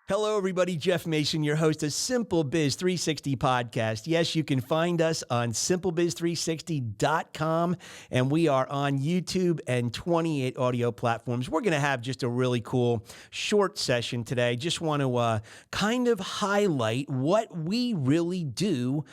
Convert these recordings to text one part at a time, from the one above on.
Hello, everybody. Jeff Mason, your host of SimpleBiz360 podcast. Yes, you can find us on SimpleBiz360.com, and we are on YouTube and 28 audio platforms. We're going to have just a really cool short session today. Just want to kind of highlight what we really do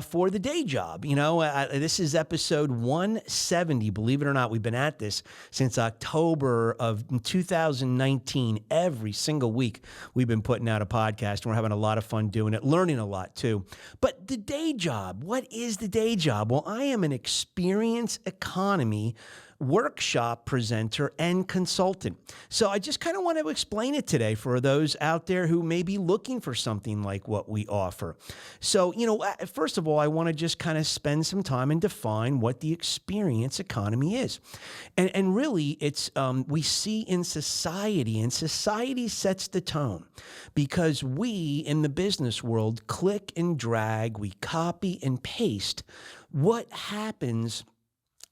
for the day job. You know, this is episode 170. Believe it or not, we've been at this since October of 2019. Every single week, we've been putting out a podcast, and we're having a lot of fun doing it, learning a lot too. But the day job, what is the day job? Well, I am an experience economy workshop presenter and consultant. So I just kind of want to explain it today for those out there who may be looking for something like what we offer. So, you know, first of all, I want to just kind of spend some time and define what the experience economy is. And really, it's we see in society, and society sets the tone because we in the business world click and drag, we copy and paste what happens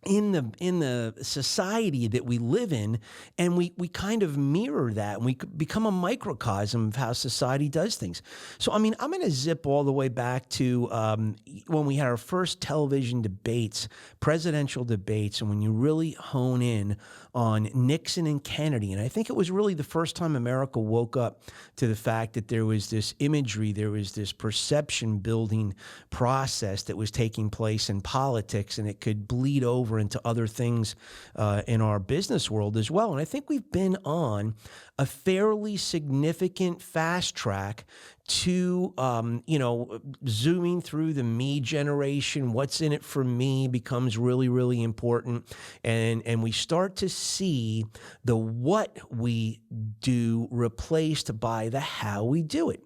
in the society that we live in, and we kind of mirror that, and we become a microcosm of how society does things. So, I mean, I'm going to zip all the way back to when we had our first television debates, presidential debates, and when you really hone in on Nixon and Kennedy. And I think it was really the first time America woke up to the fact that there was this imagery, there was this perception building process that was taking place in politics, and it could bleed over into other things in our business world as well. And I think we've been on a fairly significant fast track to, zooming through the me generation. What's in it for me becomes really, really important. And we start to see the what we do replaced by the how we do it.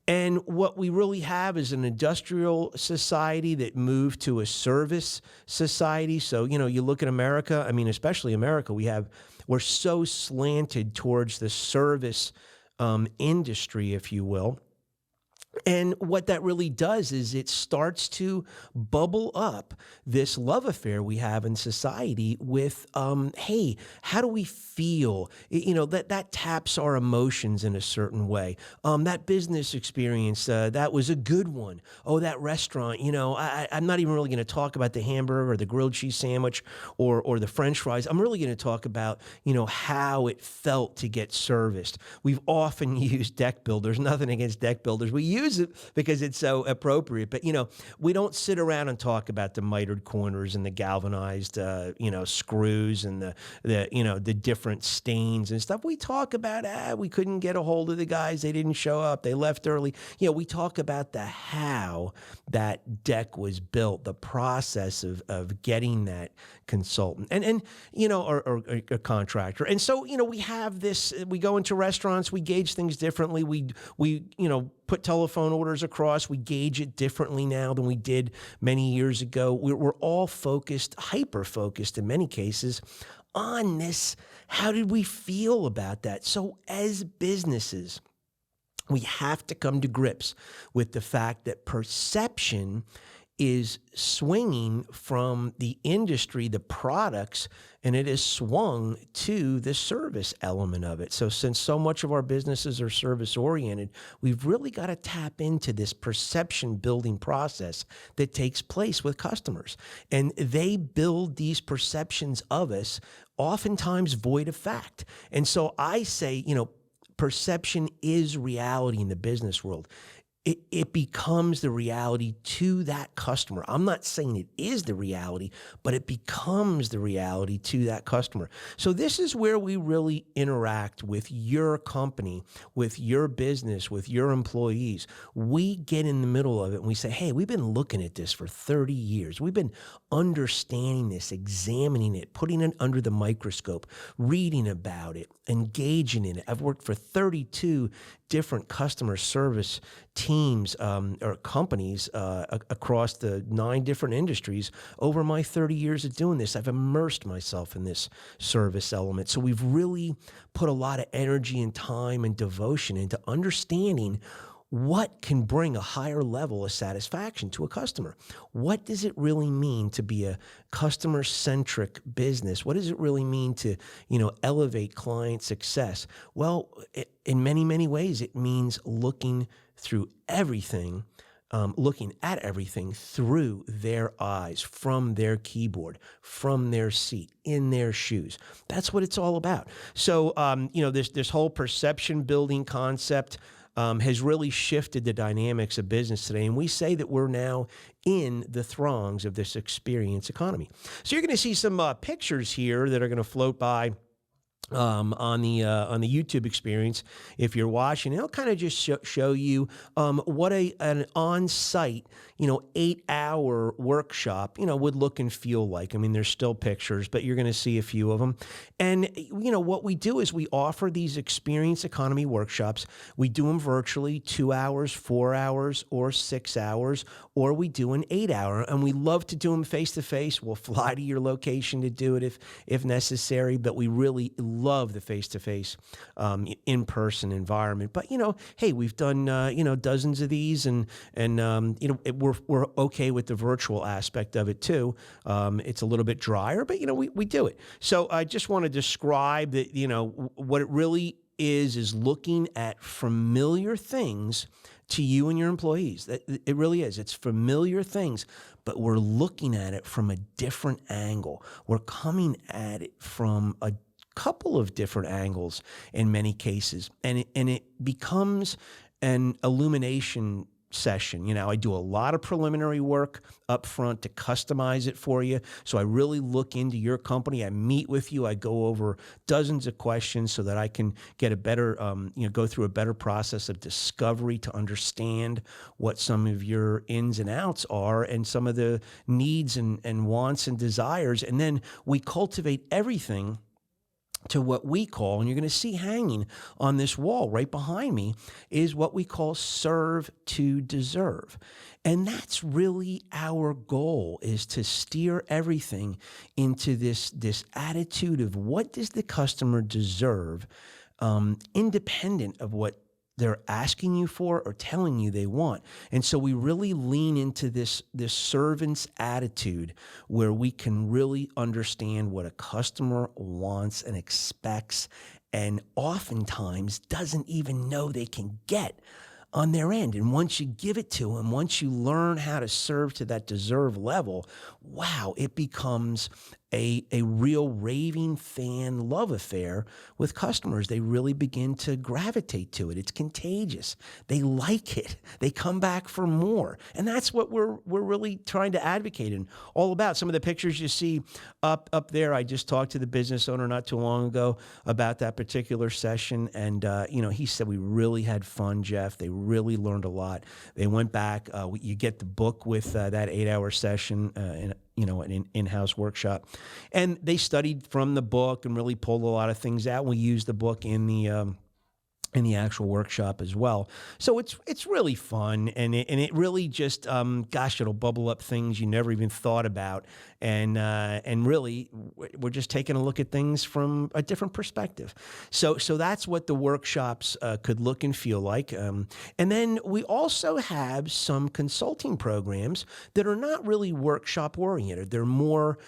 And what we really have is an industrial society that moved to a service society. So, you know, you look at America, I mean, especially America, we're so slanted towards the service industry, if you will. And what that really does is it starts to bubble up this love affair we have in society with, hey, how do we feel? You know, that taps our emotions in a certain way. That business experience, that was a good one. Oh, that restaurant, you know, I'm not even really going to talk about the hamburger or the grilled cheese sandwich or the French fries. I'm really going to talk about, you know, how it felt to get serviced. We've often used deck builders, nothing against deck builders. We use it because it's so appropriate. But, you know, we don't sit around and talk about the mitered corners and the galvanized, screws and the different stains and stuff. We talk about, we couldn't get a hold of the guys. They didn't show up. They left early. You know, we talk about the how that deck was built, the process of getting that consultant and you know, or a contractor. And so, you know, we have this, we go into restaurants, we gauge things differently. We you know, put telephone orders across. We gauge it differently now than we did many years ago. We're all focused, hyper-focused in many cases, on this. How did we feel about that? So as businesses, we have to come to grips with the fact that perception is swinging from the industry, the products, and it is swung to the service element of it. So since so much of our businesses are service oriented, we've really got to tap into this perception building process that takes place with customers. And they build these perceptions of us, oftentimes void of fact. And so I say, you know, perception is reality in the business world. It becomes the reality to that customer. I'm not saying it is the reality, but it becomes the reality to that customer. So this is where we really interact with your company, with your business, with your employees. We get in the middle of it and we say, hey, we've been looking at this for 30 years. We've been understanding this, examining it, putting it under the microscope, reading about it, engaging in it. I've worked for 32 different customer service teams or companies across the 9 different industries over my 30 years of doing this. I've immersed myself in this service element. So we've really put a lot of energy and time and devotion into understanding what can bring a higher level of satisfaction to a customer? What does it really mean to be a customer-centric business? What does it really mean to, elevate client success? Well, in many, many ways, it means looking through everything, looking at everything through their eyes, from their keyboard, from their seat, in their shoes. That's what it's all about. So, this whole perception building concept has really shifted the dynamics of business today. And we say that we're now in the throngs of this experience economy. So you're going to see some pictures here that are going to float by on the YouTube experience. If you're watching, it'll kind of just show you what an on-site 8-hour workshop would look and feel like. I mean, there's still pictures, but you're going to see a few of them. And what we do is we offer these experience economy workshops. We do them virtually, 2 hours, 4 hours, or 6 hours, or we do an 8-hour. And we love to do them face to face. We'll fly to your location to do it if necessary, but we really love the face-to-face in-person environment. But hey, we've done dozens of these, and we're okay with the virtual aspect of it too. It's a little bit drier, but we do it. So I just want to describe that what it really is looking at familiar things to you and your employees. It really is. It's familiar things, but we're looking at it from a different angle. We're coming at it from a couple of different angles in many cases, and it becomes an illumination session. I do a lot of preliminary work up front to customize it for you. So I really look into your company. I meet with you. I go over dozens of questions so that I can get a better, go through a better process of discovery to understand what some of your ins and outs are and some of the needs and wants and desires. And then we cultivate everything to what we call, and you're going to see hanging on this wall right behind me, is what we call serve to deserve. And that's really our goal, is to steer everything into this attitude of what does the customer deserve, independent of what they're asking you for or telling you they want. And so we really lean into this servant's attitude where we can really understand what a customer wants and expects, and oftentimes doesn't even know they can get on their end. And once you give it to them, once you learn how to serve to that deserve level, wow, it becomes a real raving fan love affair with customers. They really begin to gravitate to it. It's contagious. They like it. They come back for more. And that's what we're really trying to advocate and all about. Some of the pictures you see up there, I just talked to the business owner not too long ago about that particular session. And, he said, we really had fun, Jeff. They really learned a lot. They went back. You get the book with that 8-hour session an in-house workshop. And they studied from the book and really pulled a lot of things out. We used the book in the actual workshop as well. So it's really fun, and it really just it'll bubble up things you never even thought about, and really we're just taking a look at things from a different perspective. So that's what the workshops could look and feel like. And then we also have some consulting programs that are not really workshop oriented. They're more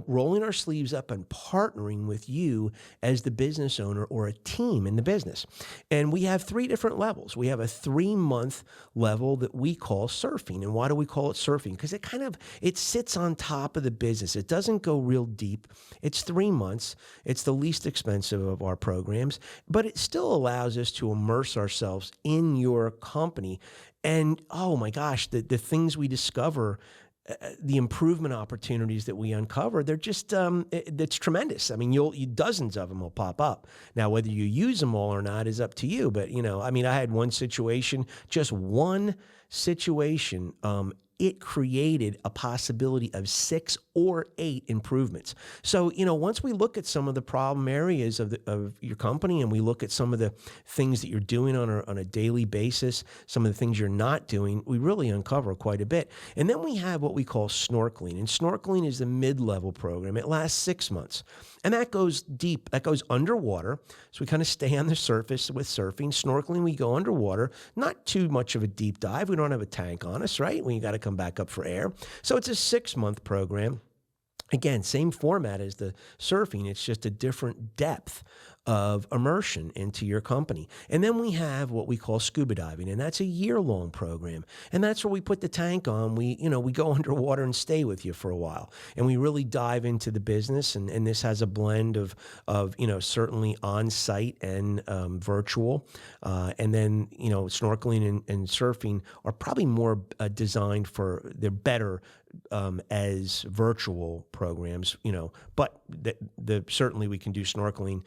rolling our sleeves up and partnering with you as the business owner or a team in the business. And we have 3 different levels. We have a 3-month level that we call surfing. And why do we call it surfing? Because it sits on top of the business. It doesn't go real deep. It's 3 months. It's the least expensive of our programs, but it still allows us to immerse ourselves in your company. And oh my gosh, the things we discover, the improvement opportunities that we uncover, they're just, it's tremendous. I mean, dozens of them will pop up. Now, whether you use them all or not is up to you. But, I had one situation, it created a possibility of 6 or 8 improvements. So, once we look at some of the problem areas of your company, and we look at some of the things that you're doing on a daily basis, some of the things you're not doing, we really uncover quite a bit. And then we have what we call snorkeling. And snorkeling is the mid-level program. It lasts 6 months. And that goes deep. That goes underwater. So we kind of stay on the surface with surfing. Snorkeling, we go underwater. Not too much of a deep dive. We don't have a tank on us, right? When you got to come back up for air. So it's a 6-month program. Again, same format as the surfing. It's just a different depth of immersion into your company. And then we have what we call scuba diving, and that's a year-long program. And that's where we put the tank on. We go underwater and stay with you for a while. And we really dive into the business, and this has a blend of certainly on-site and virtual. And then, snorkeling and surfing are probably more designed they're better as virtual programs, but certainly we can do snorkeling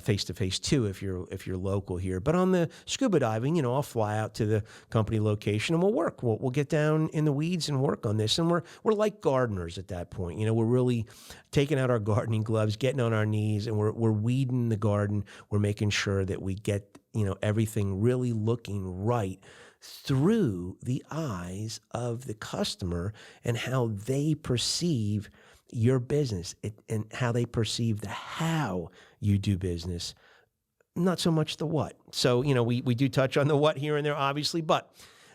face-to-face too if you're local here. But on the scuba diving, I'll fly out to the company location and we'll work. We'll get down in the weeds and work on this. And we're like gardeners at that point. We're really taking out our gardening gloves, getting on our knees, and we're weeding the garden. We're making sure that we get everything really looking right through the eyes of the customer and how they perceive your business and how they perceive the how you do business, not so much the what. So, we do touch on the what here and there, obviously, but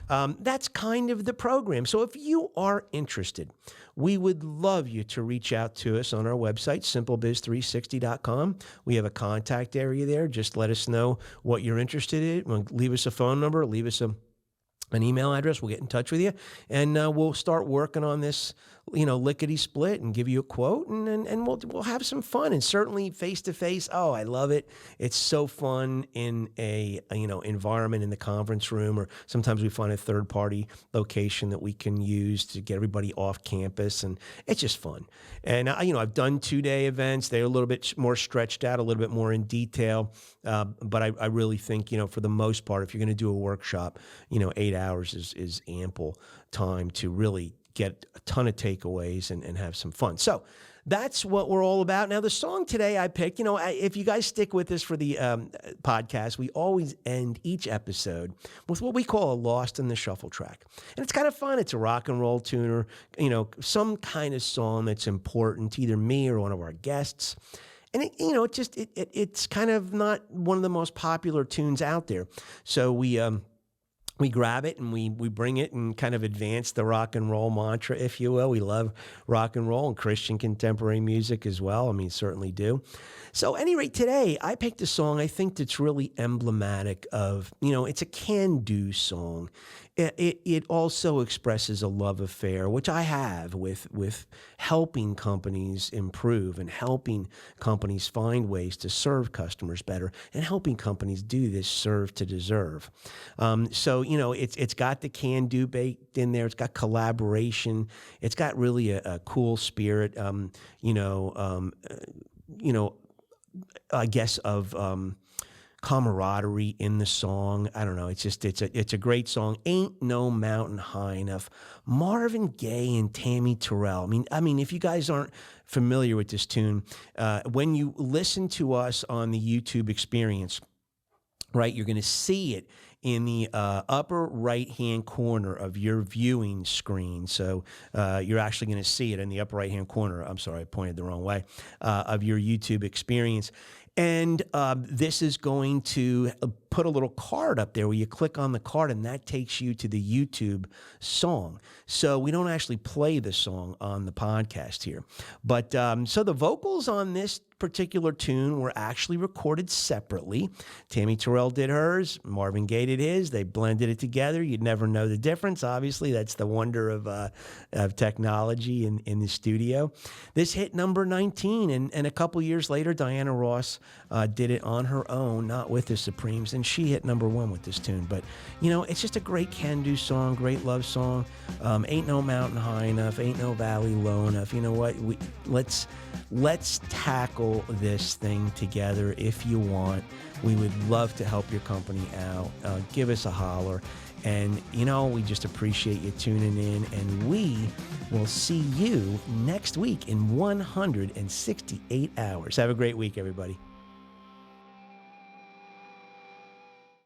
that's kind of the program. So if you are interested, we would love you to reach out to us on our website, SimpleBiz360.com. We have a contact area there. Just let us know what you're interested in. Leave us a phone number, leave us an email address. We'll get in touch with you, and we'll start working on this, lickety split, and give you a quote, and we'll have some fun. And certainly face to face. Oh, I love it. It's so fun in a environment in the conference room, or sometimes we find a third party location that we can use to get everybody off campus, and it's just fun. And I've done 2-day events. They're a little bit more stretched out, a little bit more in detail. But I really think, for the most part, if you're going to do a workshop, 8 hours is ample time to really get a ton of takeaways and have some fun. So that's what we're all about. Now, the song today I picked, if you guys stick with us for the podcast, we always end each episode with what we call a Lost in the Shuffle track. And it's kind of fun. It's a rock and roll tuner, some kind of song that's important to either me or one of our guests. And it's kind of not one of the most popular tunes out there. So we grab it and we bring it and kind of advance the rock and roll mantra, if you will. We love rock and roll and Christian contemporary music as well. Certainly do. So at any rate, today I picked a song I think that's really emblematic of, it's a can-do song. It also expresses a love affair, which I have with helping companies improve and helping companies find ways to serve customers better and helping companies do this serve to deserve. So, it's got the can-do baked in there. It's got collaboration. It's got really a cool spirit, I guess of camaraderie in the song. I don't know. It's a great song. Ain't No Mountain High Enough. Marvin Gaye and Tammy Terrell. I mean, if you guys aren't familiar with this tune, when you listen to us on the YouTube experience, right, you're going to see it in the upper right-hand corner of your viewing screen. So you're actually going to see it in the upper right-hand corner. I'm sorry, I pointed the wrong way, of your YouTube experience. And this is going to put a little card up there where you click on the card, and that takes you to the YouTube song. So we don't actually play the song on the podcast here. But so the vocals on this particular tune were actually recorded separately. Tammy Terrell did hers, Marvin Gaye did his. They blended it together. You'd never know the difference. Obviously, that's the wonder of technology in the studio. This hit number 19, and a couple years later, Diana Ross did it on her own, not with the Supremes, and she hit number 1 with this tune. But, it's just a great can-do song, great love song. Ain't no mountain high enough, ain't no valley low enough. You know what? Let's tackle this thing together if you want. We would love to help your company out. Give us a holler. And, we just appreciate you tuning in, and we will see you next week in 168 hours. Have a great week, everybody.